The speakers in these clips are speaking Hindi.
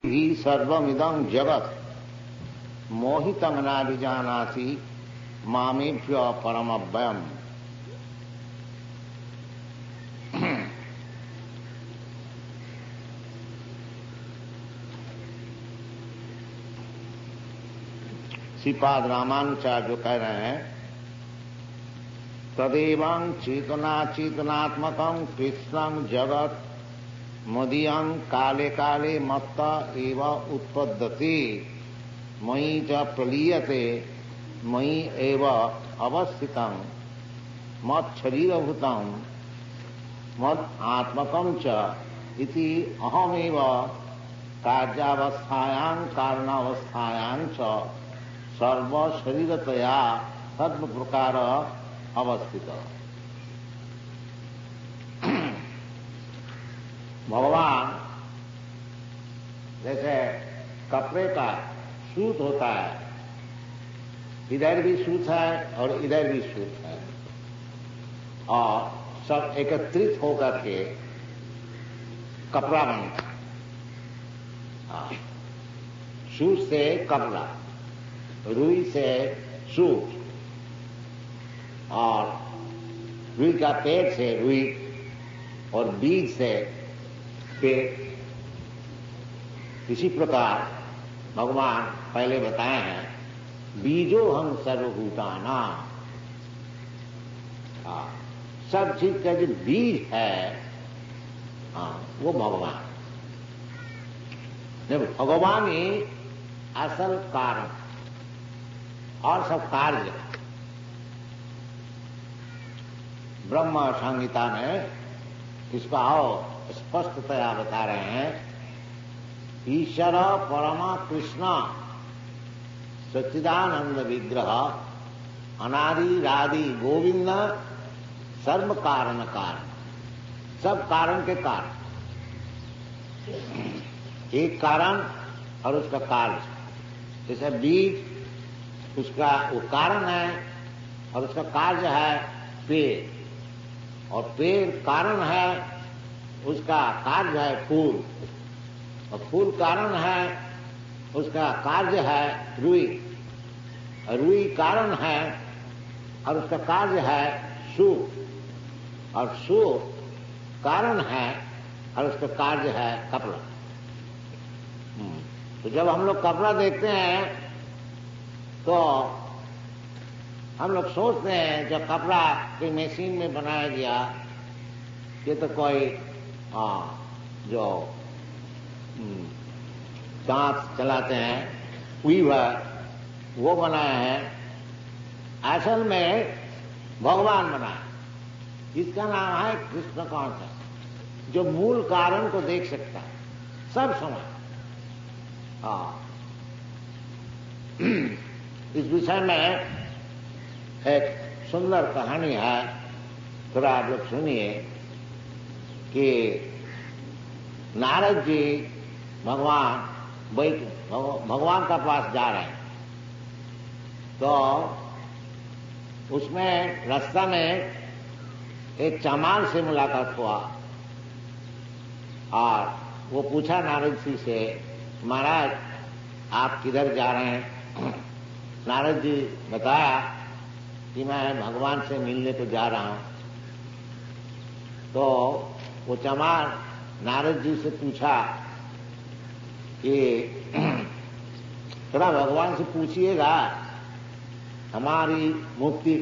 ही सर्वमिदं जगत मोहितं नाभिजानासि मामेभ्य परमव्ययम्। श्रीपाद रामानुचार्य जो कह रहे हैं, तदेवं चेतना चेतनात्मकं कृष्णं जगत मदीयं काले काले मत्ता एव उत्पद्यते मयि च प्रलीयते मयि एव अवस्थितं मत् शरीरभूतं मत् आत्मकं च इति अहमेव कार्यावस्थायां कारणावस्थायां च सर्व शरीरतया सर्व प्रकार अवस्थित। भगवान जैसे कपड़े का सूत होता है, इधर भी सूत है और इधर भी सूत है, और सब एकत्रित होकर के कपड़ा बनता है। सूत से कपड़ा, रुई से सूत, और रुई का पेड़ से रुई और बीज से पेड़। इसी प्रकार भगवान पहले बताए हैं, बीजो हम सर्वभूताना। सब चीज का जो बीज है वो भगवान। भगवान ही असल कारण और सब कार्य। ब्रह्म संहिता में इसका स्पष्टतया बता रहे हैं, ईश्वर परमा कृष्ण सच्चिदानंद विग्रह अनादि रादि गोविंद सर्व कारण कारण, सब कारण के कारण। एक कारण और उसका कार्य। जैसे बीज उसका वो कारण है और उसका कार्य है पेड़, और पेड़ कारण है, उसका कार्य है फूल, और फूल कारण है, उसका कार्य है रुई, और रुई कारण है और उसका कार्य है सूत, और सूत कारण है और उसका कार्य है कपड़ा। तो जब हम लोग कपड़ा देखते हैं तो हम लोग सोचते हैं जब कपड़ा कोई मशीन में बनाया गया, ये तो कोई जो दांत चलाते हैं वीवर वो बनाया है। असल में भगवान बनाया। इसका नाम है कृष्ण कॉन्सेप्ट, जो मूल कारण को देख सकता है सब समय। इस विषय में एक सुंदर कहानी है, थोड़ा आप लोग सुनिए। कि नारद जी भगवान का पास जा रहे हैं, तो उसमें रास्ता में एक चमार से मुलाकात हुआ, और वो पूछा नारद जी से, महाराज आप किधर जा रहे हैं? नारद जी बताया कि मैं भगवान से मिलने को जा रहा हूं। तो वो चमार नारद जी से पूछा कि थोड़ा भगवान से पूछिएगा हमारी मुक्ति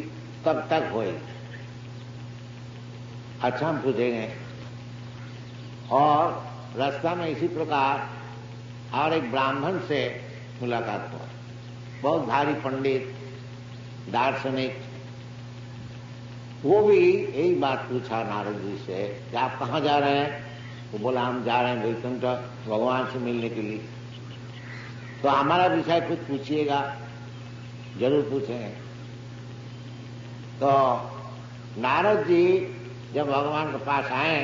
कब तक होएगी। अच्छा हम पूछेंगे। और रास्ता में इसी प्रकार और एक ब्राह्मण से मुलाकात हुआ, बहुत भारी पंडित दार्शनिक। वो भी यही बात पूछा नारद जी से कि आप कहाँ जा रहे हैं? वो बोला हम जा रहे हैं वैकुंठ भगवान से मिलने के लिए। तो हमारा विषय कुछ पूछिएगा। जरूर पूछेंगे। तो नारद जी जब भगवान के पास आए,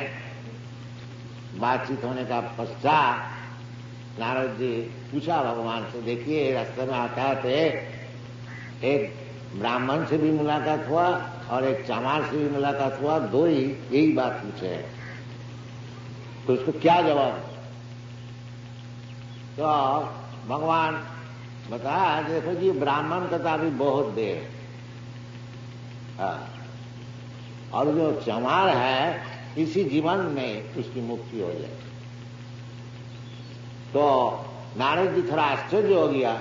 बातचीत होने का पश्चात नारद जी पूछा भगवान से, देखिए रास्ते में आता थे, एक ब्राह्मण से भी मुलाकात हुआ और एक चमार से भी मुलाकात हुआ, दो ही यही बात पूछे हैं, तो उसको क्या जवाब? तो भगवान बताया देखो जी ब्राह्मण का तो अभी बहुत देर है, और जो चमार है इसी जीवन में उसकी मुक्ति हो जाए। तो नारद जी थोड़ा आश्चर्य हो गया,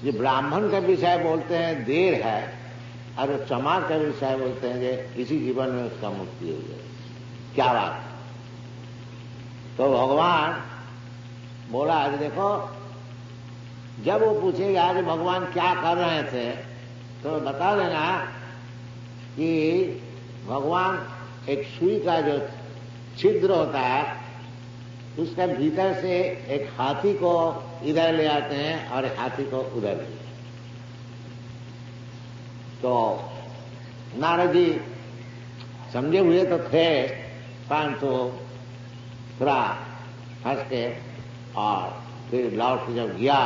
ये ब्राह्मण का विषय बोलते हैं देर है और चमार का विषय बोलते हैं कि इसी जीवन में उसका मुक्ति हो जाए, क्या बात। तो भगवान बोला आज देखो जब वो पूछेगा कि भगवान क्या कर रहे थे तो बता देना कि भगवान एक सुई का जो छिद्र होता है उसके भीतर से एक हाथी को इधर ले आते हैं और एक हाथी को उधर ले आते हैं। तो नारद जी समझे हुए तो थे, परंतु थोड़ा हंस के और फिर लौट के जब गया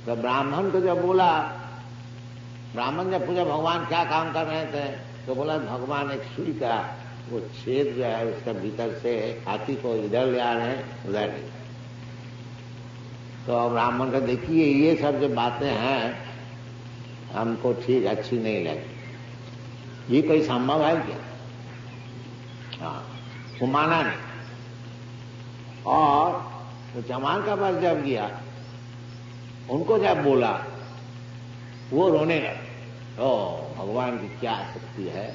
तो ब्राह्मण को जब बोला, ब्राह्मण जब पूछा भगवान क्या काम कर रहे थे तो बोला भगवान एक सुई का वो छेद जो है उसका भीतर से हाथी को इधर ले आ रहे हैं उधर नहीं। तो ब्राह्मण का देखिए ये सब जो बातें हैं हमको ठीक अच्छी नहीं लगी, ये कोई संभव है क्या? हाँ, वो माना नहीं। और तो जमान का पास जब गया उनको जब बोला वो रोने लगे, ओ भगवान की क्या शक्ति है,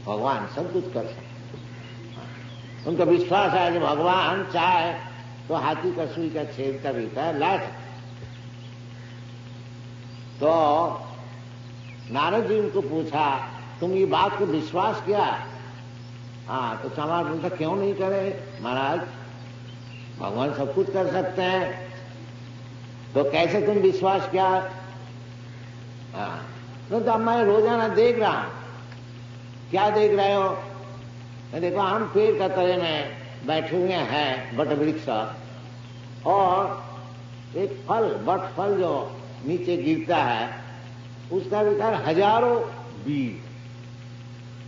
भगवान सब कुछ कर सकते। उनका विश्वास है कि भगवान चाहे तो हाथी का सुई का छेद का भीतर ला सकते। तो नारद जी उनको पूछा तुम ये बात को विश्वास किया? हाँ, तो चमार बोलता क्यों नहीं करे महाराज, भगवान सब कुछ कर सकते हैं, तो कैसे तुम विश्वास किया? हाँ, तो मैं रोजाना देख रहा हूं। क्या देख रहे हो? देखो हम पेड़ का तले में बैठे हुए हैं बट वृक्ष, और एक फल बट फल जो नीचे गिरता है उसका भीतर हजारों बीज,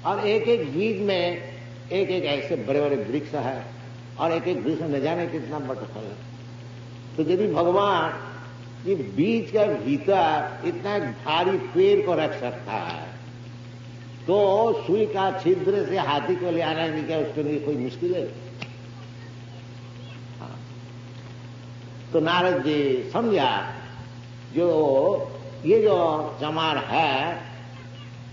और एक एक बीज में एक एक ऐसे बड़े बड़े वृक्ष है, और एक एक वृक्ष न जाने कितना बट फल है। तो यदि भगवान ये बीज का भीतर इतना भारी पेड़ को रख सकता है तो सुई का छिद्र से हाथी को ले आना नहीं, क्या उसके लिए कोई मुश्किल है? हाँ। तो नारद जी समझा जो ये जो चमार है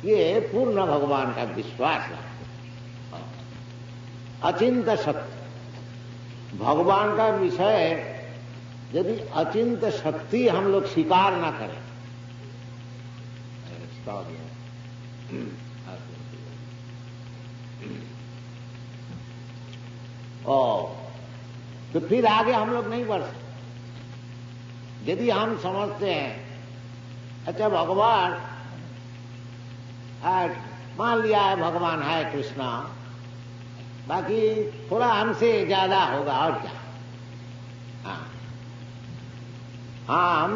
ये पूर्ण भगवान का विश्वास है। हाँ। अचिंत शक्ति भगवान का विषय, यदि अचिंत शक्ति हम लोग स्वीकार ना करें तो फिर आगे हम लोग नहीं बढ़ सकते। यदि हम समझते हैं अच्छा भगवान मान लिया है भगवान है कृष्णा, बाकी थोड़ा हमसे ज्यादा होगा और क्या। हाँ, हम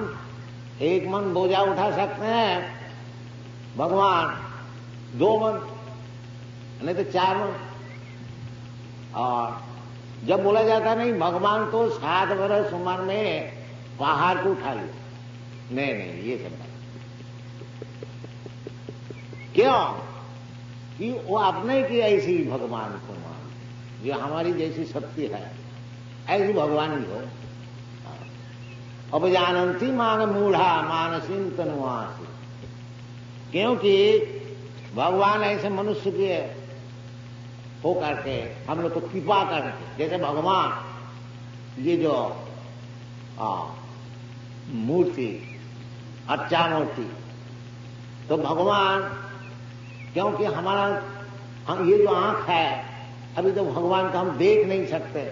एक मन बोझा उठा सकते हैं, भगवान 2 मन नहीं तो 4 मन। और जब बोला जाता नहीं भगवान तो 7 वर्ष उम्र में पहाड़ को उठा लिया, नहीं ये सब बात क्यों कि वो अपने की ऐसी भगवान को मान, जो हमारी जैसी शक्ति है ऐसी भगवान की हो। अब जानती मान मूढ़ा मानसिन तनुआसी, क्योंकि भगवान ऐसे मनुष्य के हो करके हम लोग को कृपा करके, जैसे भगवान ये जो मूर्ति अच्छा मूर्ति, तो भगवान क्योंकि हमारा हम ये जो आंख है अभी तो भगवान को हम देख नहीं सकते।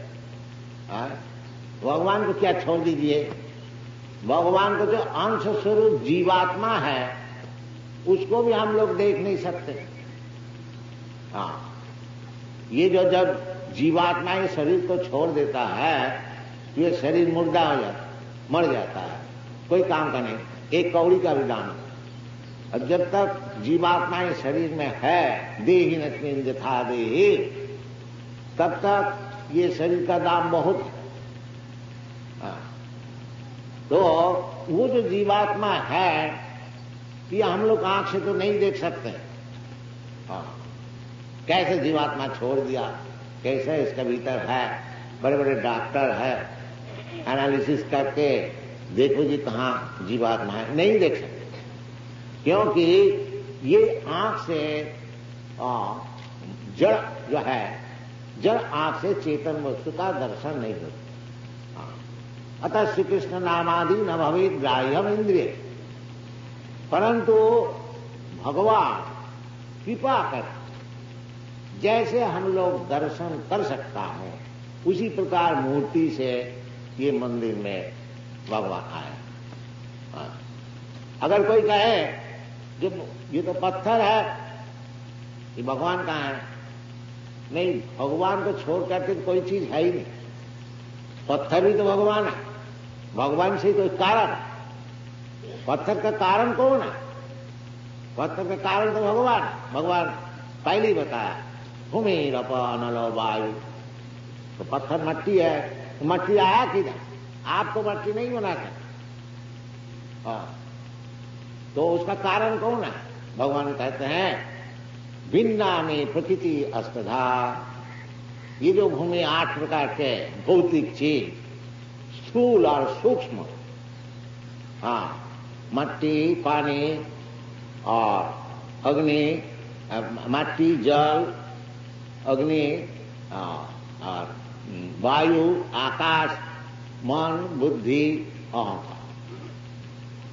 भगवान को क्या छोड़ दीजिए, भगवान को जो अंश स्वरूप जीवात्मा है उसको भी हम लोग देख नहीं सकते। हाँ, ये जो जब जीवात्मा ये शरीर को छोड़ देता है तो ये शरीर मुर्दा हो जाता, मर जाता है, कोई काम का नहीं, एक कौड़ी का भी दाम। अब जब तक जीवात्मा ये शरीर में है, देहि नस्मिन् यथा देहि, तब तक ये शरीर का दाम बहुत है। तो वो जो जीवात्मा है ये हम लोग आंख से तो नहीं देख सकते। हाँ, कैसे जीवात्मा छोड़ दिया, कैसे इसके भीतर है, बड़े बड़े डॉक्टर है एनालिसिस करके देखो जी कहाँ जीवात्मा है, नहीं देख सकते, क्योंकि ये आंख से जड़ जो है, जड़ आंख से चेतन वस्तु का दर्शन नहीं होता। अतः श्री कृष्ण नामादि न भवेत् ग्राह्यम इंद्रिय, परंतु भगवान कृपा कर जैसे हम लोग दर्शन कर सकता है उसी प्रकार मूर्ति से ये मंदिर में भगवान आए। अगर कोई कहे जो ये तो पत्थर है, ये भगवान कहाँ है? नहीं, भगवान को छोड़ करके कोई चीज है ही नहीं। पत्थर भी तो भगवान है, भगवान से कोई कारण, पत्थर का कारण कौन है? पत्थर का कारण तो भगवान। भगवान पहले ही बताया भूमि रप अनलो वायु, तो पत्थर मट्टी है, तो मट्टी आया किधर? आप तो मट्टी नहीं बना सकते। तो उसका कारण कौन है? भगवान कहते हैं भिन्ना में प्रकृति अष्टधा, ये जो भूमि 8 प्रकार के भौतिक चीज, स्थूल और सूक्ष्म, मट्टी, पानी और अग्नि, मट्टी, जल, अग्नि और वायु, आकाश, मन, बुद्धि, अहंकार,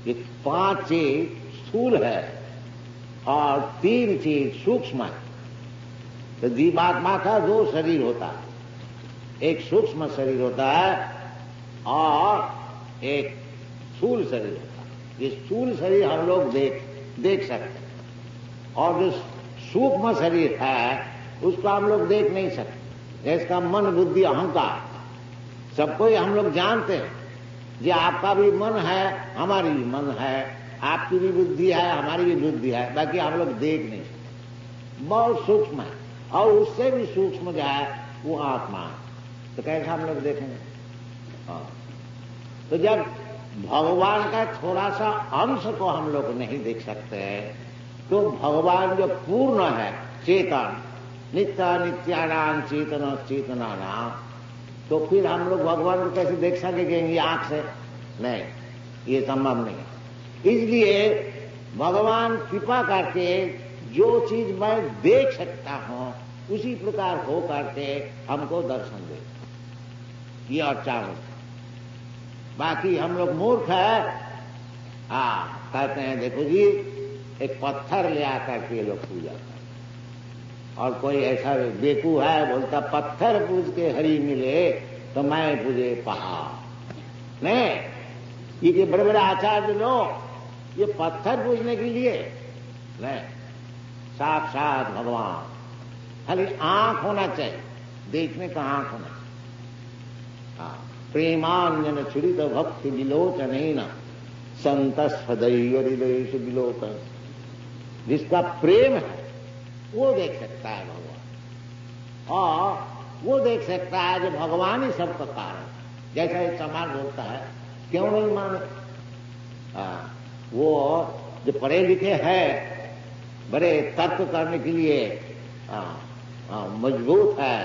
ये 5 चीज स्थूल है और 3 चीज सूक्ष्म है। तो जीवात्मा का 2 शरीर होता है, एक सूक्ष्म शरीर होता है और एक स्थूल शरीर होता है। ये स्थूल शरीर हम लोग देख सकते हैं, और जो सूक्ष्म शरीर है उसको हम लोग देख नहीं सकते। इसका मन, बुद्धि, अहंकार सबको हम लोग जानते हैं। जी आपका भी मन है, हमारी भी मन है, आपकी भी बुद्धि है, हमारी भी बुद्धि है, बाकी हम लोग देख नहीं सकते, बहुत सूक्ष्म है। और उससे भी सूक्ष्म जो है वो आत्मा है। तो कैसे हम लोग देखेंगे? तो जब भगवान का थोड़ा सा अंश को हम लोग नहीं देख सकते हैं, तो भगवान जो पूर्ण है चेतन, नित्य नित्यानाम चेतन चेतनानाम, तो फिर हम लोग भगवान को कैसे देख सकेंगे आंख से? नहीं, ये संभव नहीं है। इसलिए भगवान कृपा करके जो चीज मैं देख सकता हूं उसी प्रकार हो करके हमको दर्शन दे, ये अच्छा हो। बाकी हम लोग मूर्ख है, कहते हैं देखो जी एक पत्थर ले आकर के लोग पूजा करते, और कोई ऐसा बेकू है बोलता पत्थर पूज के हरि मिले तो मैं पूजे पहाड़। नहीं, ये बड़े बड़े आचार्य लोग ये पत्थर पूजने के लिए नहीं, साक्षात भगवान। खाली आंख होना चाहिए, देखने का आंख होना चाहिए। प्रेमांजन छुरित भक्ति विलोचन संतस्फदैव हृदय से विलोकन, जिसका प्रेम है वो देख सकता है भगवान, और वो देख सकता है जो भगवान ही सबका कारण। जैसा एक समाज बोलता है क्यों नहीं माने, वो जो पढ़े लिखे हैं, बड़े तर्क करने के लिए मजबूत है,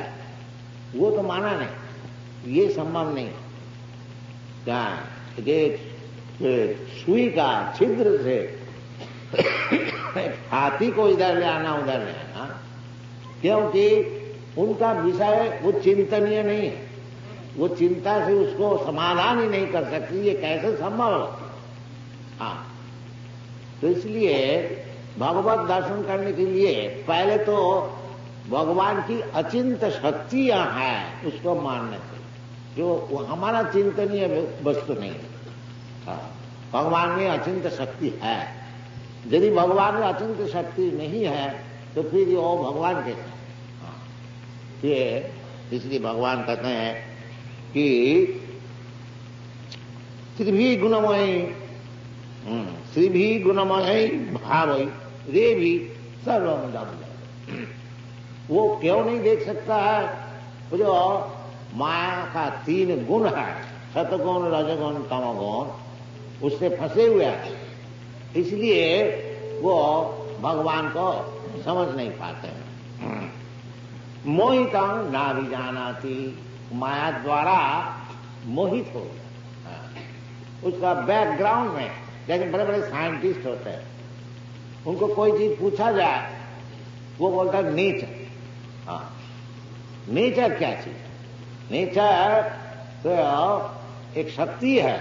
वो तो माना नहीं, ये संभव नहीं। क्या सुई का छिद्र से हाथी को इधर ले आना उधर ले आना, क्योंकि उनका विषय वो चिंतनीय नहीं है, वो चिंता से उसको समाधान ही नहीं कर सकती, ये कैसे संभव हो? तो इसलिए भगवत दर्शन करने के लिए पहले तो भगवान की अचिंत शक्तियां हैं उसको मानना चाहिए, जो हमारा चिंतनीय वस्तु नहीं है। भगवान में अचिंत शक्ति है, यदि भगवान में अचिंत शक्ति नहीं है तो फिर वो भगवान कैसे? ये इसलिए भगवान कहते हैं कि श्री गुणमयी श्री भी गुणमयी भावई रे भी सर्वम। वो क्यों नहीं देख सकता है? वो जो माया का 3 गुण है, सतगुण रजगुण तमगुण उससे फंसे हुए हैं, इसलिए वो भगवान को समझ नहीं पाते हैं। मोहिता ना भी जानाती, माया द्वारा मोहित हो गया। उसका बैकग्राउंड में जैसे बड़े बड़े साइंटिस्ट होते हैं, उनको कोई चीज पूछा जाए वो बोलता है नेचर। हाँ, नेचर क्या चीज है? नेचर तो एक शक्ति है,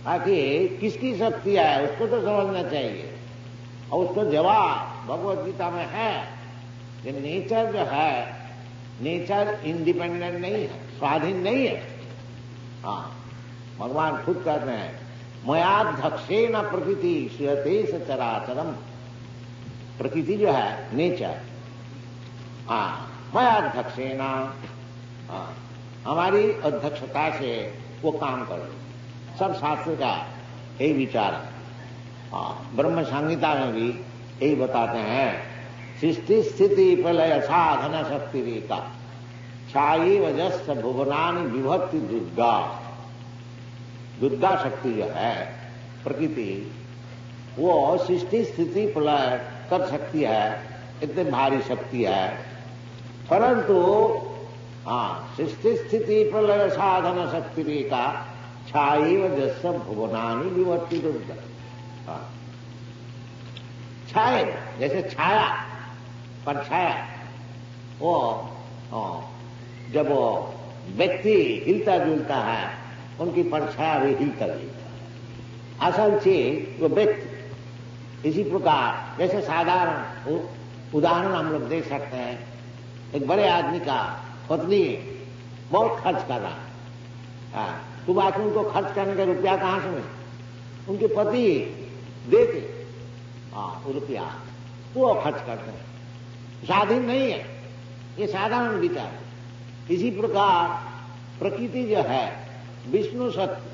बाकी किसकी शक्ति है उसको तो समझना चाहिए। और उसको जवाब भगवत गीता में है कि नेचर जो है, नेचर इंडिपेंडेंट नहीं है, स्वाधीन नहीं है। हाँ, भगवान खुद कहते हैं मयाध्यक्षेण प्रकृति श्रूयते स चराचरम। प्रकृति जो है नेचर, मयाध्यक्षेण, हमारी अध्यक्षता से वो काम करो। सब शास्त्र का यही विचार है। ब्रह्म संहिता में भी यही बताते हैं, सृष्टि स्थिति प्रलय साधन शक्ति रेखा छाई वजस्स भुवनानि विभक्ति दुर्गा। दुर्गा शक्ति जो है प्रकृति, वो सृष्टि स्थिति प्रलय कर सकती है, इतनी भारी शक्ति है। परंतु सृष्टि स्थिति प्रलय साधन शक्ति रेखा छाई वजस्स भुवनानि विभक्ति दुर्गा। छाया जैसे छाया, परछाया, वो जब वो व्यक्ति हिलता जुलता है, उनकी परछाया भी हिलता जुलता है। असल चीज वो व्यक्ति। इसी प्रकार जैसे साधारण उदाहरण हम लोग देख सकते हैं, एक बड़े आदमी का पत्नी बहुत खर्च कर रहा है, तो बाकी उनको खर्च करने का रुपया कहां से मिले? उनके पति देते रुपया, तो वो खर्च करते हैं। स्वाधीन नहीं है, ये साधारण विचार है। इसी प्रकार प्रकृति जो है, विष्णु शक्ति,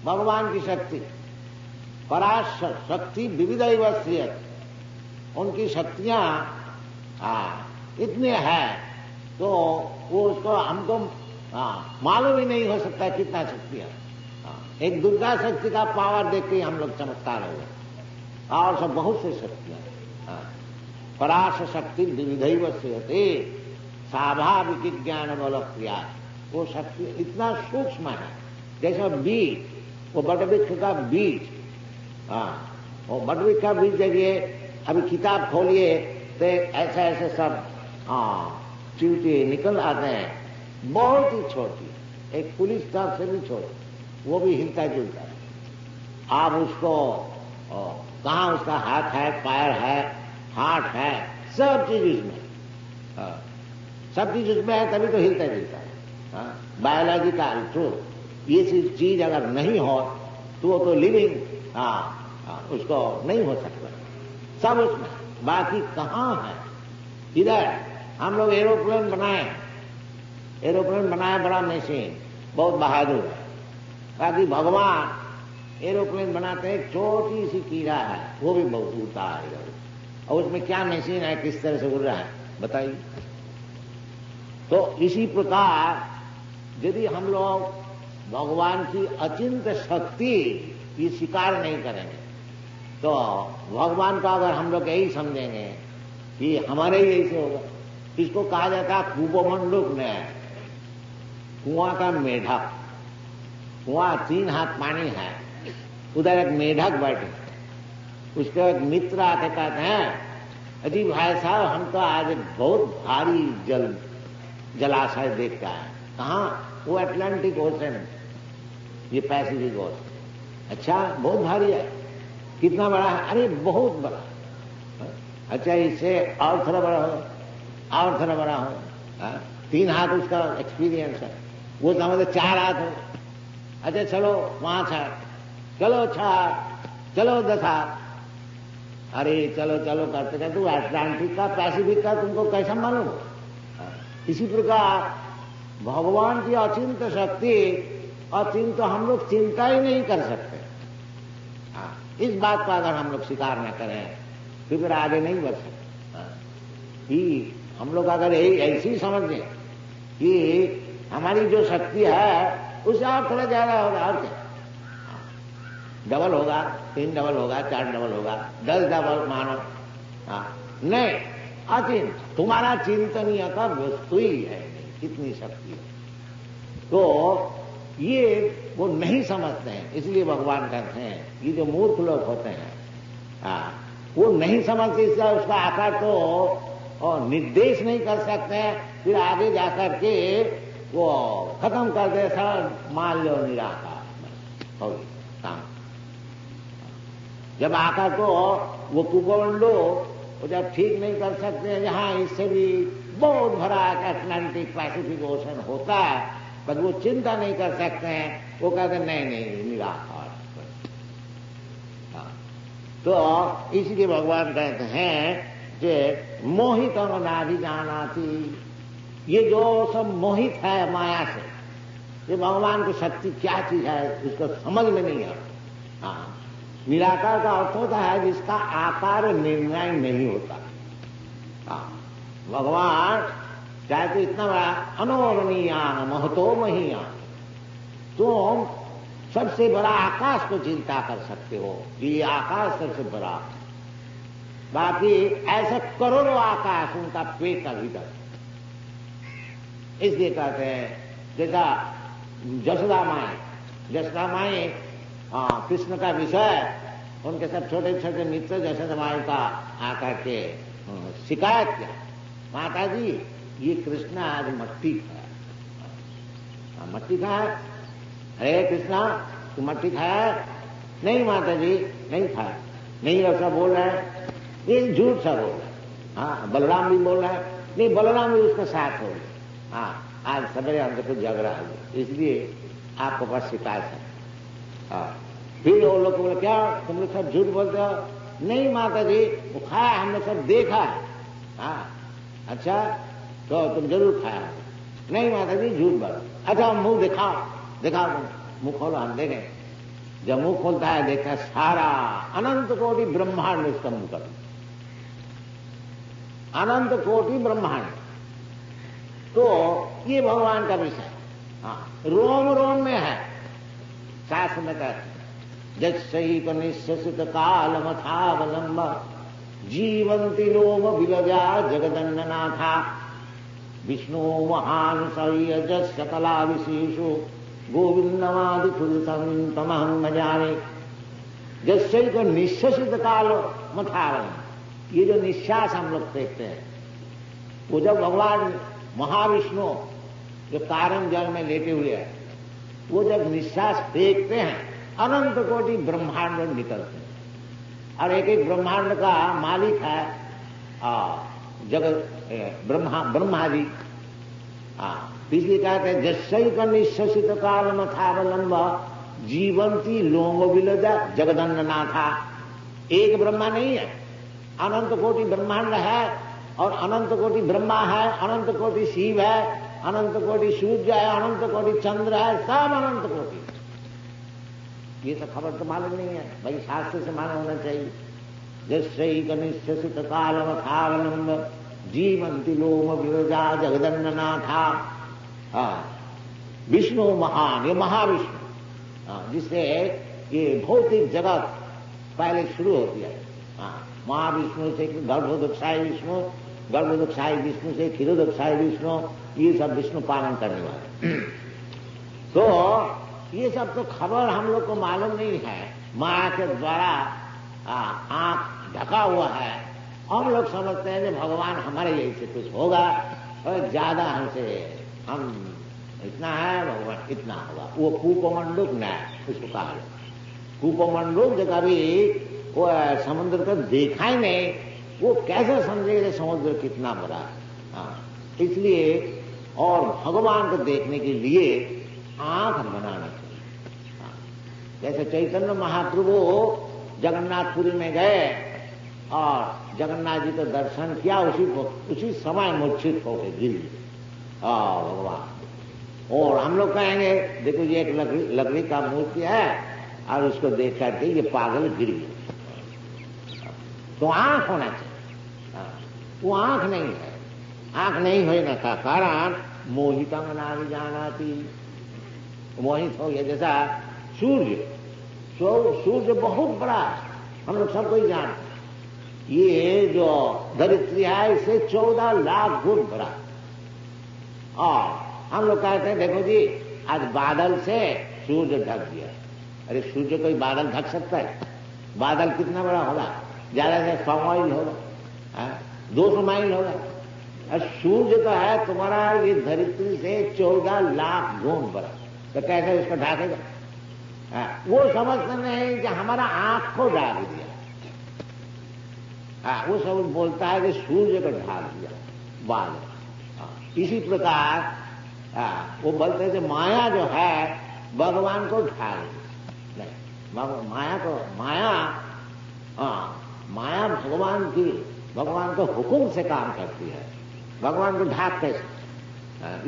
भगवान की शक्ति, पराश शक्ति विविधैव श्रियते, उनकी शक्तियां इतने हैं तो वो उसको हमको मालूम ही नहीं हो सकता कितना शक्तियां। एक दुर्गा शक्ति का पावर देख के हम लोग चमत्कार हो गए, और सब बहुत से शक्तियां। पराश शक्ति विविधैव श्रियते स्वाभाविक ज्ञान बल क्रिया। वो शक्ति इतना सूक्ष्म है, जैसे बीज, वो बटवृक्ष का बीज, वो बटवृक्ष का बीज देखिए, अभी किताब खोलिए तो ऐसे ऐसे सब चींटी निकल आते हैं, बहुत ही छोटी, एक पुलिस स्टाफ से भी छोटी, वो भी हिलता जुलता है। आप उसको कहाँ उसका हाथ है, पैर है, हाथ है, सब चीज उसमें, सब चीज उसमें है, तभी तो हिलता जुलता है। बायोलॉजिकल ट्रूथ, ये चीज अगर नहीं हो तो वो तो लिविंग उसको नहीं हो सकता, सब उसमें। बाकी कहाँ है? इधर हम लोग एरोप्लेन बनाए, बड़ा मशीन, बहुत बहादुर है। बाकी भगवान एरोप्लेन बनाते हैं, छोटी सी कीड़ा है, वो भी बहुत उड़ता है इधर, और उसमें क्या मशीन है, किस तरह से उड़ रहा है बताइए। तो इसी प्रकार यदि हम लोग भगवान की अचिंत्य शक्ति ये स्वीकार नहीं करेंगे, तो भगवान का अगर हम लोग यही समझेंगे कि हमारे ही ऐसे होगा। इसको कहा जाता है कूपमंडूक में, कुआं का मेढक। कुआं 3 हाथ पानी है, उधर एक मेढक बैठे, उसके एक मित्र आके कहते हैं, अजी भाई साहब, हम तो आज बहुत भारी जलाशय देखता है। कहाँ? वो अटलांटिक ओशन, ये पैसिफिक ओशन। अच्छा, बहुत भारी है, कितना बड़ा है? अरे बहुत बड़ा। अच्छा, इससे और थोड़ा बड़ा हो, और थोड़ा बड़ा हो। 3 हाथ उसका एक्सपीरियंस है, वो समझे 4 हाथ हो। अच्छा चलो 5 हाथ, चलो 6 हाथ, चलो 10 हाथ। अरे चलो चलो करते करते वो अटलांटिक का, पैसिफिक का तुमको कैसा मालूम? इसी प्रकार भगवान की अचिंत्य शक्ति, अचिंत्य हम लोग चिंता ही नहीं कर सकते। इस बात का अगर हम लोग स्वीकार न करें तो फिर आगे नहीं बढ़ सकते। कि हम लोग अगर ऐसी समझ लें कि हमारी जो शक्ति है उससे और थोड़ा ज्यादा होगा, और क्या, डबल होगा, 3 डबल होगा, 4 डबल होगा, 10 डबल मानो। नहीं, अचिंत, तुम्हारा चिंतनीय का वस्तु ही है नहीं, कितनी शक्ति है। तो ये वो नहीं समझते हैं, इसलिए भगवान कहते हैं ये जो मूर्ख लोग होते हैं वो नहीं समझते, इसलिए उसका आकार तो और निर्देश नहीं कर सकते हैं, फिर आगे जाकर के वो खत्म कर दे, सर मान लो निराकार हो काम। जब आकर तो वो कुकमंडो वो जब ठीक नहीं कर सकते हैं, जहां इससे भी बहुत भरा अटलांटिक पैसिफिक ओशन होता है, पर वो चिंता नहीं कर सकते हैं, वो कहते नहीं नहीं निराकार। तो इसलिए भगवान कहते हैं कि मोहित ना भी जाना थी, ये जो सब मोहित है माया से, ये भगवान की शक्ति क्या चीज है उसको समझ में नहीं आता। निराकार का अर्थ होता है जिसका आकार निर्णय नहीं होता। भगवान चाहे तो इतना बड़ा अनोरणीयान महतो महीयान, तुम सबसे बड़ा आकाश को चिंता कर सकते हो, ये आकाश सबसे बड़ा, बाकी ऐसे करोड़ों आकाश उनका पेट का भीतर। इसलिए कहते हैं जैसा जसोदा माए कृष्ण का विषय, उनके सब छोटे छोटे मित्र जसोदा माए का आकर के शिकायत किया, माता जी ये कृष्ण आज मट्टी खाया। मट्टी खाया? अरे कृष्णा तू मट्टी खाया? नहीं माता जी नहीं खाया। नहीं ऐसा बोल रहा है, ये झूठ सा बोल रहा है। हाँ बलराम भी बोल रहा है, नहीं बलराम भी उसके साथ हो गए। आज सवेरे हमसे कुछ झगड़ा हो, इसलिए आपको पास शिकायत है। फिर वो लोग बोले क्या तुम लोग सब झूठ बोलते हो? नहीं माता जी वो खाया, हमने सब देखा है। अच्छा तो तुम जरूर खाया? नहीं माता जी झूठ बोलो। अच्छा मुंह दिखाओ, दिखाओ मुंह खोलो, हम देखें। जब मुंह खोलता है देखा सारा अनंत कोटि ब्रह्मांड उसका मुंह कर, अनंत कोटि ब्रह्मांड। तो ये भगवान का विषय रोम रोम में है। शास्त्र में कहते जैक निश्चित काल मथावलंब जीवंती लोम विलजा जगदन्ननाथा विष्णु महान सह्य सकला विशेषो गोविंदमादि खुदम तमहं न जाने। जैक निश्चित काल मथावलंब, ये जो निश्वास हम लोग देखते हैं, वो जब भगवान महाविष्णु जो कारण जल में लेटे हुए हैं, वो जब निश्वास फेंकते हैं अनंत कोटि ब्रह्मांड निकलते हैं। और एक एक ब्रह्मांड का मालिक है जगत ब्रह्मा जी। इसलिए कहते हैं जैक निश्चित काल मथावलंब जीवंती लोम विलजा जगदन्ननाथा। एक ब्रह्मा नहीं है, अनंत कोटि ब्रह्मांड है, और अनंत कोटि ब्रह्मा है, अनंत कोटि शिव है, अनंत कोटि सूर्य है, अनंत कोटि चंद्र है, सब अनंत कोटि। ये तो खबर तो मालूम नहीं है भाई, शास्त्र से मालूम होना चाहिए। जैक निश्चित काल मथावलंब जीवंती लोम विरजा जगदन्ननाथा। विष्णु महान, ये महाविष्णु जिससे ये भौतिक जगत पहले शुरू होती है। महाविष्णु से गर्भोदकशाही विष्णु, गर्भोदकशाही विष्णु से क्षीरोदकशाही विष्णु, ये सब विष्णु पालन करने वाले। तो ये सब तो खबर हम लोग को मालूम नहीं है, माया के द्वारा आंख ढका हुआ है। हम लोग समझते हैं कि भगवान हमारे यही से कुछ होगा और ज्यादा हमसे, हम इतना है भगवान इतना होगा। वो कूपमंडूक न उसको कहा, कूपमंडूक जो कभी वो समुद्र को देखा ही नहीं, वो कैसे समझेगा समुद्र कितना बड़ा है। इसलिए और भगवान को देखने के लिए आंख बनाना चाहिए। जैसे चैतन्य महाप्रभु जगन्नाथपुरी में गए और जगन्नाथ जी को दर्शन किया, उसी समय मूर्छित होकर गिर गए भगवान। और हम लोग कहेंगे देखो ये एक लकड़ी का मूर्ति है और उसको देख करके ये पागल गिर गए। तो आंख होना चाहिए, वो आंख नहीं है। आंख नहीं होने का कारण मोहितम ना जाना थी। मोहित हो गया। जैसा सूर्य बहुत बड़ा है, हम लोग सबको ही जानते हैं। ये जो धरित्री है इससे 14 लाख गुण बड़ा। और हम लोग कहते हैं देखो जी आज बादल से सूर्य ढक गया। अरे सूर्य कोई बादल ढक सकता है? बादल कितना बड़ा होगा? ज्यादा से 100 माइल होगा, 200 माइल होगा। और सूर्य तो है तुम्हारा ये धरित्री से 14 लाख गुण बड़ा, तो कैसे उसको ढाकेगा? वो समझते नहीं कि हमारा आंख को ढाक दिया। वो सब बोलता है कि सूर्य को ढाक दिया बादल। इसी प्रकार वो बोलते हैं कि माया जो है भगवान को ढाक दी। नहीं, माया भगवान को हुक्म से काम करती है। भगवान को ढाक कैसे?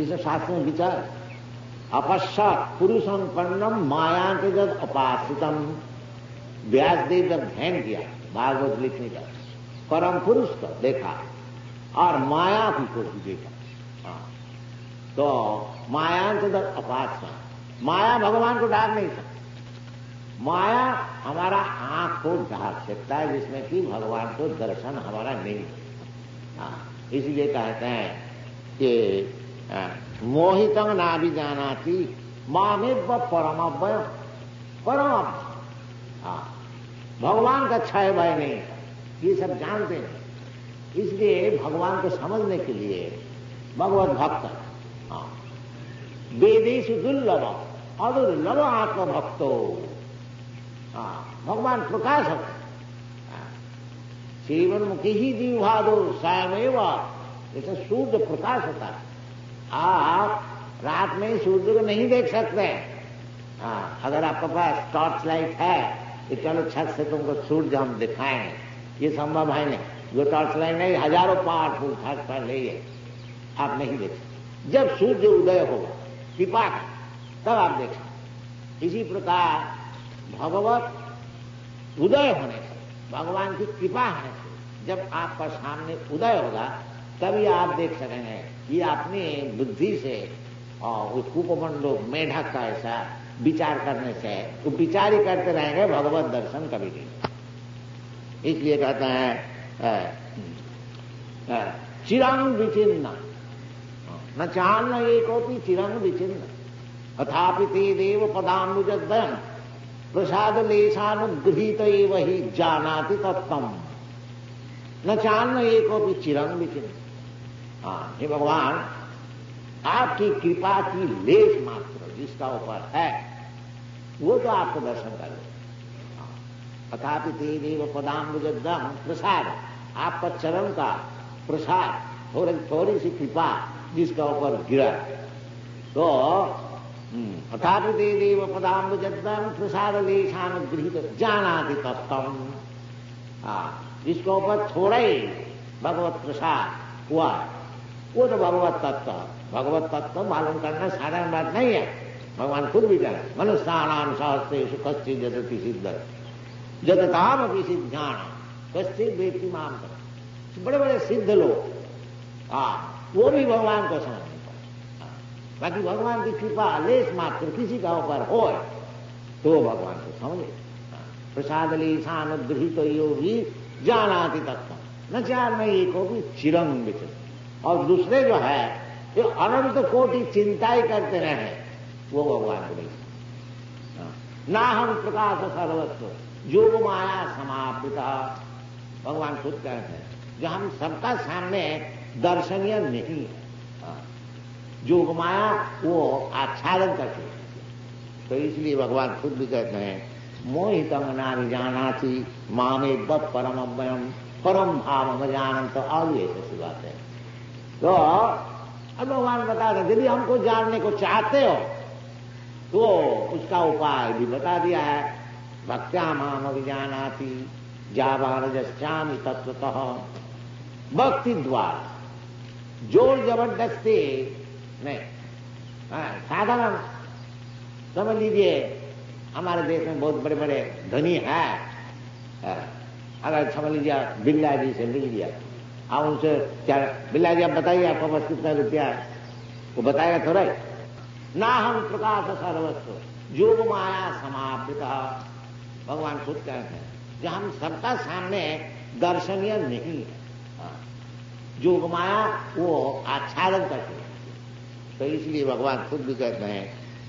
इसे शास्त्र में विचार। अपश्चात पुरुषम पन्नम माया के जब अपासितम, व्यासदेव जब ध्यान किया भागवत लिखने का, परम पुरुष को देखा और माया को भी देखा। तो माया के जब अपासना, माया भगवान को ढाक नहीं सकती। माया हमारा आंख को ढाक सकता है, जिसमें कि भगवान को दर्शन हमारा नहीं। इसलिए कहते हैं कि मोहितं नाभिजानाति मामेव परमव्ययम्। परम भगवान का क्षय भय नहीं, ये सब जानते हैं। इसलिए भगवान को समझने के लिए भगवत भक्त वेदेषु दुर्लभ अदुर्लभ आत्मभक्तो। भगवान प्रकाश होते, जीवनमुखी ही जीवादो स्वयमेव। जैसे सूर्य प्रकाश होता है, आप रात में सूर्य को नहीं देख सकते। अगर आपके पास टॉर्च लाइट है तो चलो छत से तुमको सूर्य हम दिखाएं, ये संभव है नहीं। जो टॉर्च लाइट नहीं, हजारों पावरफुल टॉर्च पर ले आप नहीं देख सकते। जब सूर्य उदय होगा कृपा का, तब आप देख सकते। इसी प्रकार भगवत उदय होने से, भगवान की कृपा होने से जब आपका सामने उदय होगा तभी आप देख सकेंगे। ये अपनी बुद्धि से और उस कुपमंडो मेढक का ऐसा विचार करने से तो विचार ही करते रहेंगे, भगवत दर्शन कभी नहीं। इसलिए कहते हैं चिरंग विचिन्न न चान्न एकोपि चिरंग विचिन्न अथापि ते देव पदाम्बुजद्वयम् प्रसाद लेशानुगृहीत एव हि जानाति तत्तम न चान्न एकोपि चिरंग विचिन्न। हे भगवान, आपकी कृपा की लेश मात्र जिसका ऊपर है वो तो आपको दर्शन कर ले। अथापि ते देव पदाम्बुजद्वयम् प्रसाद, आपका चरण का प्रसाद, थोड़ी सी कृपा जिसका ऊपर गिरा, तो अथापि ते देव पदाम्बुजद्वयम् प्रसाद लेशानुगृहीत जानाति तत्तम। जिसके ऊपर थोड़ा ही भगवत प्रसाद हुआ वो तो भगवत तत्व। भगवत तत्व मालूम करना साधारण बात नहीं है, भगवान खुद भी जाने। मनुष्याणाम सहस्रेषु कश्चित् जदति सिद्धं जदतामपि सिद्धानां कश्चित् वेत्ति मां परम्। बड़े बड़े सिद्ध लोग वो भी भगवान को समझ नहीं पाते। बाकी भगवान की कृपा लेश मात्र किसी का ऊपर हो तो भगवान को समझे। प्रसाद लेशानुगृहीत योगी जानाति तत्त्वम् न चान्य एकोपि चिरंग विचिन्न। और दूसरे जो है ये अनंत कोटि चिंता ही करते रहे, वो भगवान को नहीं। ना हम प्रकाश सर्वस्व योग माया समावृता। भगवान खुद कहते हैं जो हम सबका सामने दर्शनीय नहीं है, योग माया वो आच्छादन करती है। तो इसलिए भगवान खुद भी कहते हैं मोहितं नाभिजानाति मामेव परमव्ययम् परम भावम् जानन्त। और ये ऐसी बात है। तो अब भगवान बता रहे यदि हमको जानने को चाहते हो तो उसका उपाय भी बता दिया है। भक्त्या माम अभिजानाति जावारजश्चामि तत्वतः। भक्ति द्वारा, जोर जबरदस्ती नहीं। साधारण समझ लीजिए हमारे देश में बहुत बड़े बड़े धनी हैं, अगर समझ लीजिए बिल्ला जी से मिल गया, आप उनसे क्या बिल्ला जी आप बताइए आपको बस कितना रुपया है, वो बताएगा थोड़ा ही। ना हम प्रकाश सर्वस्व योग माया समावृता। भगवान खुद कहते हैं कि हम सबका सामने दर्शनीय नहीं है। योग माया वो आच्छादन करती है। तो इसलिए भगवान खुद भी कहते हैं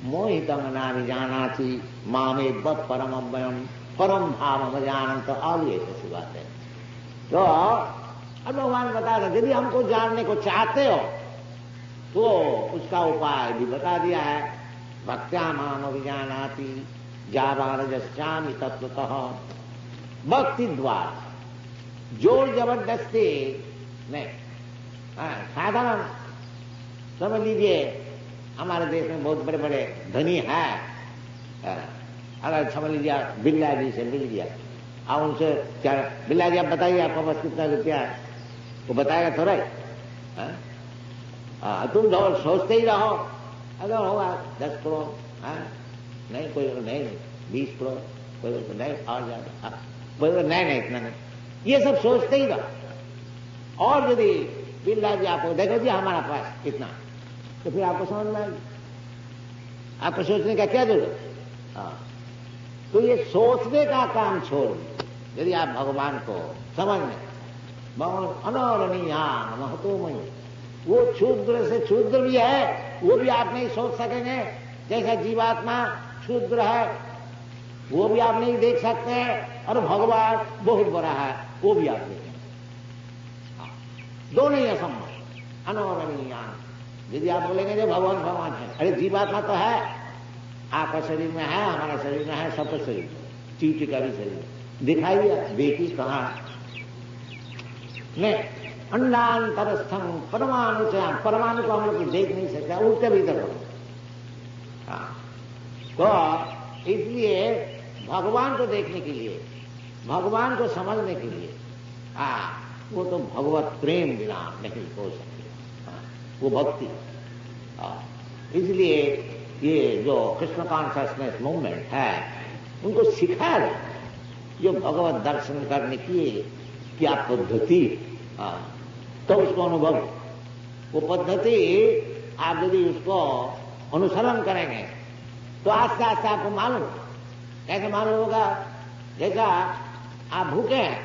मोहितम ना विजानाति मामेव परम अव्ययम परम भाव जानंत। तो अब ये कैसी बात है। तो अब भगवान बता रहे यदि हमको जानने को चाहते हो तो उसका उपाय भी बता दिया है। भक्त्या माम विजानाति जावारजस्यामि तत्वतः। भक्ति द्वारा जोर जबरदस्ती नहीं। साधारण समझ लीजिए हमारे देश में बहुत बड़े बड़े धनी हैं। अगर समझ लीजिए बिरला जी से मिल गया और उनसे क्या बिरला जी आप बताइए आपके पास कितना रुपया है, वो बताएगा थोड़ा ही। तुम सोचते ही रहो अगर होगा 10 करोड़, नहीं कोई नहीं 20 करोड़, कोई नहीं और ज्यादा, कोई नहीं इतना नहीं, ये सब सोचते ही रहो। और यदि बिरला जी आपको देखो जी हमारा पास कितना, तो फिर आपको समझ में आएगी, आपको सोचने का क्या जरूरत। तो ये सोचने का काम छोड़ दीजिए। यदि आप भगवान को समझने भगवान अनोरणीयान महतोमयी, वो क्षुद्र से क्षुद्र भी है, वो भी आप नहीं सोच सकेंगे। जैसा जीवात्मा क्षुद्र है वो भी आप नहीं देख सकते हैं, और भगवान बहुत बड़ा है वो भी आप देखेंगे। दोनों ही असंभव अनोरणीयान। यदि आप बोलेंगे जो भगवान भगवान है, अरे जीवात्मा तो है, आपका शरीर में है, हमारा शरीर में है, सबका शरीर में, चींटी का भी शरीर दिखाई दिया, देखी कहां नहीं। अंडांतरस्थम परमाणु से, परमाणु को हम लोग देख नहीं सकते, उल्टे भीतर हो। तो इसलिए भगवान को देखने के लिए, भगवान को समझने के लिए वो तो भगवत प्रेम बिना नहीं हो सकती, वो भक्ति। इसलिए ये जो कृष्ण कॉन्शसनेस मूवमेंट है उनको सिखाया जाए जो भगवत दर्शन करने की क्या पद्धति, तो उसको अनुभव, वो पद्धति आप यदि उसको अनुसरण करेंगे तो आस्ते आस्ते आपको मालूम, कैसे मालूम होगा। जैसा आप भूखे हैं,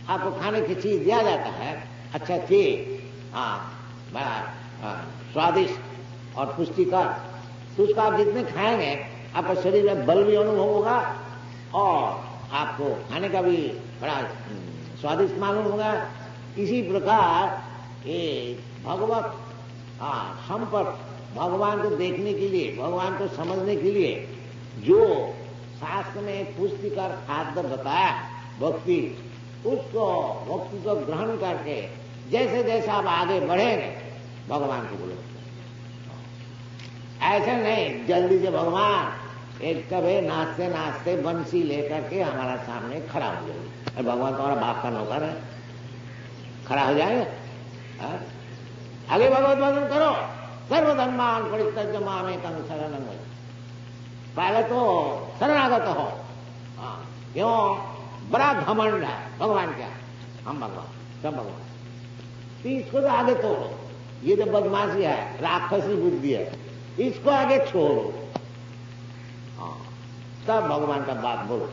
आपको खाने की चीज दिया जाता है, अच्छा चीज, बड़ा स्वादिष्ट और पुष्टिकर, तो उसको आप जितने खाएंगे आपका शरीर में बल भी अनुभव होगा और आपको खाने का भी बड़ा स्वादिष्ट मालूम होगा। इसी प्रकार ये भगवत संपर्क, भगवान को देखने के लिए, भगवान को समझने के लिए जो शास्त्र में पुष्टिकर खाद्य बताया भक्ति, उसको भक्ति को ग्रहण करके जैसे जैसे आप आगे बढ़ेंगे भगवान को बोलो। ऐसा नहीं जल्दी से भगवान एक कभी नाचते नाचते बंसी लेकर के हमारा सामने खड़ा हो जाएगी, और भगवान तुम्हारा बाप का नौकर है, खड़ा हो जाएगा। आगे भगवत भजन करो, सर्वधर्मान परित्यज्य मामेकं शरणं व्रज। पहले तो शरणागत हो। क्यों? बड़ा घमंड है भगवान क्या, हम भगवान, सब भगवान। तो इसको तो आगे तोड़ो, ये जो बदमाशी है, राक्षसी बुद्धि है, इसको आगे छोड़ो, तब भगवान का बात बोलो।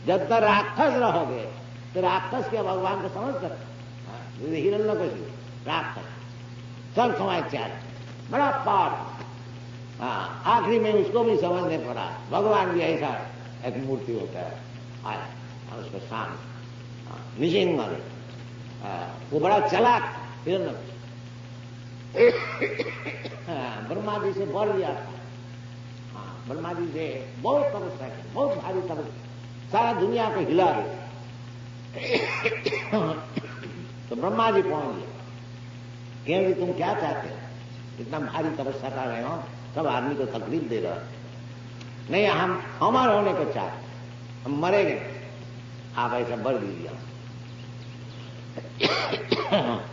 जब तक राक्षस रहोगे तो राक्षस के भगवान को समझ सकते, हिरण्यकशिपु राक्षस सब समय चार बड़ा पाठ। आखिरी में उसको भी समझने पड़ा, भगवान भी ऐसा एक मूर्ति होता है, आया उसको शांत निशिंग, वो बड़ा चालाक हिरण्यकशिपु, ब्रह्मा जी से बढ़ लिया था। ब्रह्मा जी से बहुत तपस्या की, बहुत भारी तपस्या, सारा दुनिया को हिला दे। तो ब्रह्मा जी पहुंच गए, क्योंकि तुम क्या चाहते हो, इतना भारी तपस्या कर रहे हो, सब आदमी को तकलीफ दे रहे हो। नहीं, हम अमर होने को चाहते, हम मरेंगे, आप ऐसा बढ़ दीजिए।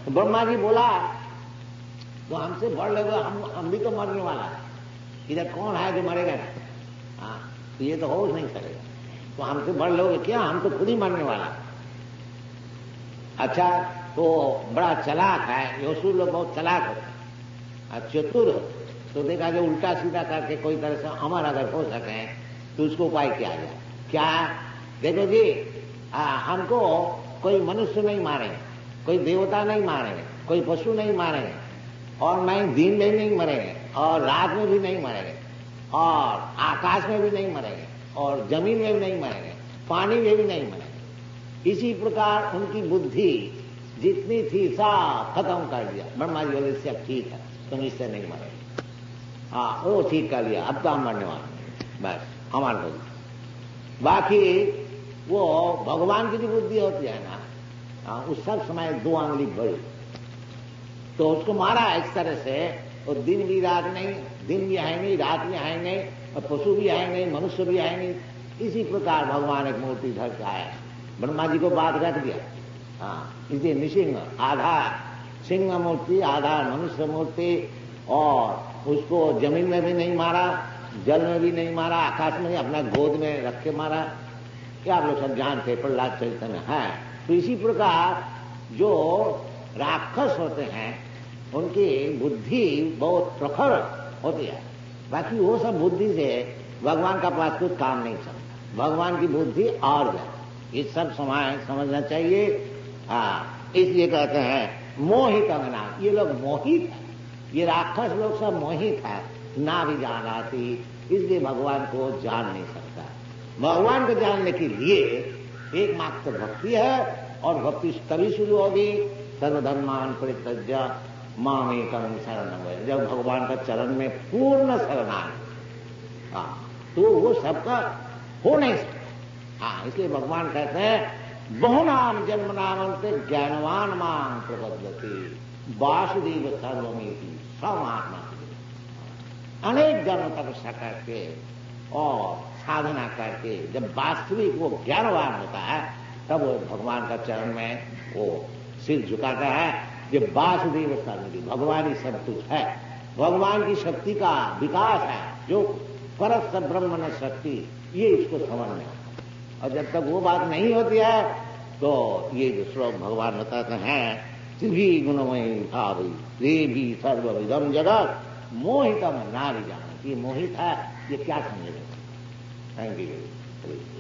तो ब्रह्मा जी बोला तो हमसे बढ़ लेगा, हम भी तो मरने वाला है, इधर कौन है जो मरेगा ना। तो ये तो हो नहीं सकेगा, तो हमसे बढ़ लोगे क्या, हम तो खुद ही मरने वाला। अच्छा, तो बड़ा चालाक है, ये असुर लोग बहुत चालाक होते हैं, चतुर होते, तो देखा जो उल्टा सीधा करके कोई तरह से अमर अगर हो सके तो उसको उपाय किया जाए। क्या? देखो जी, हमको कोई मनुष्य नहीं मारेंगे, कोई देवता नहीं मारेंगे, कोई पशु नहीं मारेंगे, और मैं दिन में नहीं मरेंगे, और रात में भी नहीं मरेंगे, और आकाश में भी नहीं मरेंगे, और जमीन में भी नहीं मरेंगे, पानी में भी नहीं मरेंगे। इसी प्रकार उनकी बुद्धि जितनी थी सब खत्म कर दिया। ब्रह्मा जी बोले इससे अब ठीक है, तुम इससे नहीं मरेंगे। हाँ, वो ठीक कर लिया, अब तो हम मरने वाले, बस हमारे को। बाकी वो भगवान की जो बुद्धि होती है ना, उस सब समय 2 आंगली बड़ी, तो उसको मारा इस तरह से। और दिन भी रात नहीं, दिन भी है नहीं, रात भी है नहीं, और पशु भी है नहीं, मनुष्य भी है नहीं। इसी प्रकार भगवान एक मूर्ति धर के आया, ब्रह्मा जी को बात रख दिया। हाँ, इसलिए निसिंह, आधा सिंह मूर्ति, आधा मनुष्य मूर्ति, और उसको जमीन में भी नहीं मारा, जल में भी नहीं मारा, आकाश में नहीं, अपना गोद में रख के मारा। क्या आप लोग सब जानते, प्रहलाद चरित्र में है। तो इसी प्रकार जो राक्षस होते हैं उनकी बुद्धि बहुत प्रखर होती है। बाकी वो सब बुद्धि से भगवान का पास कुछ काम नहीं चलता। भगवान की बुद्धि और जाए, इस सब समय समझना चाहिए। इसलिए कहते हैं मोहित अंगना, ये लोग मोहित है, ये राक्षस लोग सब मोहित है, ना भी जानाती, इसलिए भगवान को जान नहीं सकता। भगवान को जानने के लिए एकमात्र भक्ति है, और भक्ति तभी शुरू होगी सर्वधर्मान परित्यज्य मामेकं शरणं व्रज, जब भगवान का चरण में पूर्ण शरणागति। तो वो सबका हो नहीं सकता। इसलिए भगवान कहते हैं बहुनाम जन्म नामंते ज्ञानवान मां प्रपद्यते वासुदेव सर्वमेति समात्मा। अनेक जन्म तपस्या करके और साधना करके जब वास्तविक वो ज्ञानवान होता है, तब वो भगवान का चरण में वो सिर झुकाता है। ये वासुदेव सर्वमेति, भगवान ही सब कुछ है, भगवान की शक्ति का विकास है, जो परस्पर ब्रह्मण शक्ति, ये इसको समझ में आता है। और जब तक वो बात नहीं होती है तो ये जो श्लोक भगवान बताते हैं, भी गुणमयी भावी ये भी सर्वविदम जगत मोहितम नारी जानती, ये मोहित है, ये क्या समझेगा। Thank you.